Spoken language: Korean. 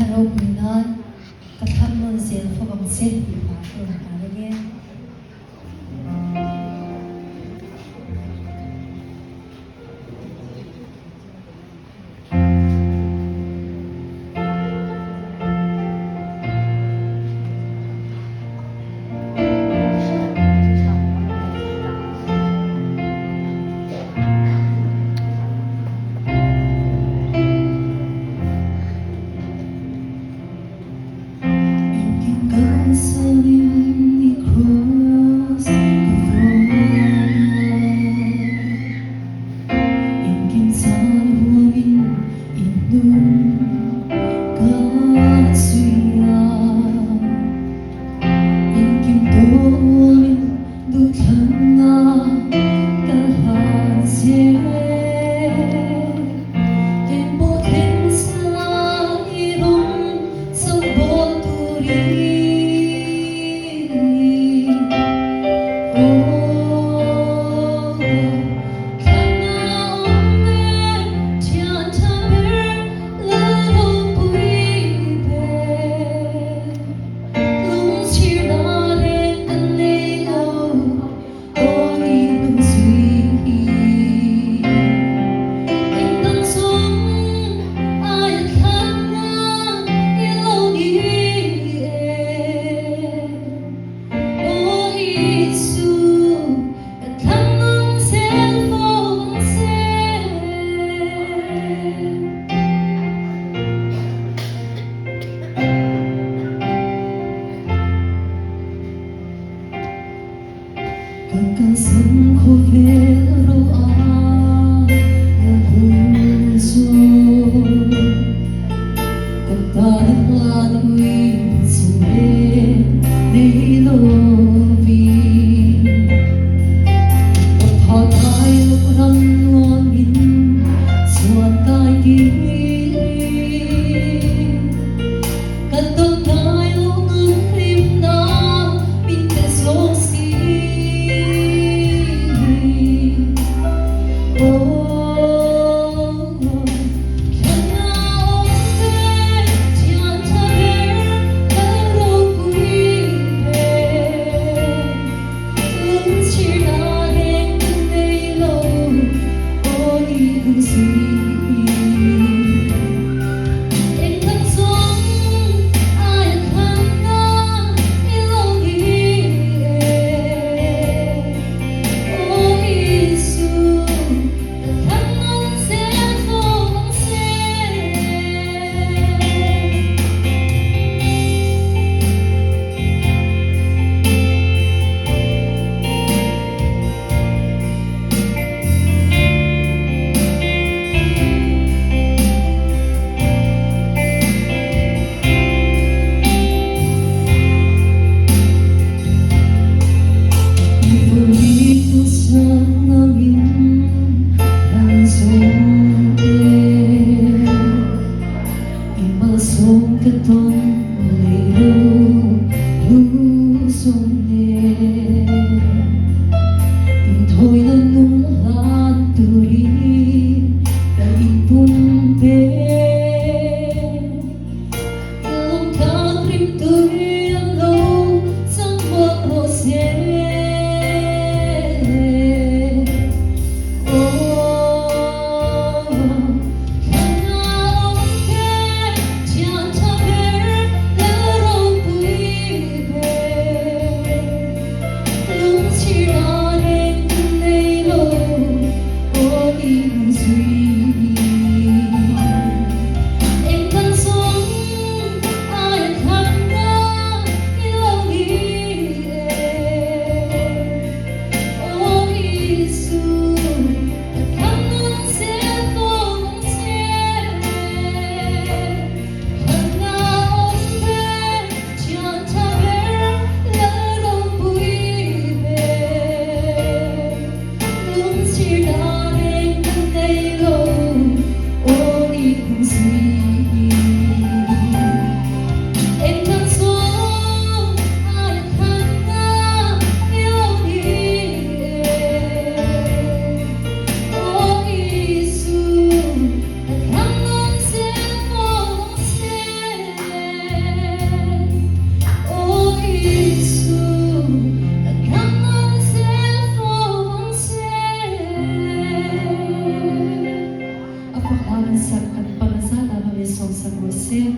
Tharo Puinan, Kathamon Zel Fogam Set, Pipakon Karage. Gasoline across the floor. 인긴 사람인 있는 가수야. 인긴 도민 누구나 가하지. 행복한 사이로 서보들이. 가까운 고개로 안아보소. 따뜻한 위층에 네 노비 바다의 노란 원인 수완가의 길이 갔던 나의 흐림 나 밑에서 송겼던 우리로 후손에 인도이는 눈란들이 이쁜데 깜깜 뚫려도 성버릇에 bangsa at panasada na misong sa Mose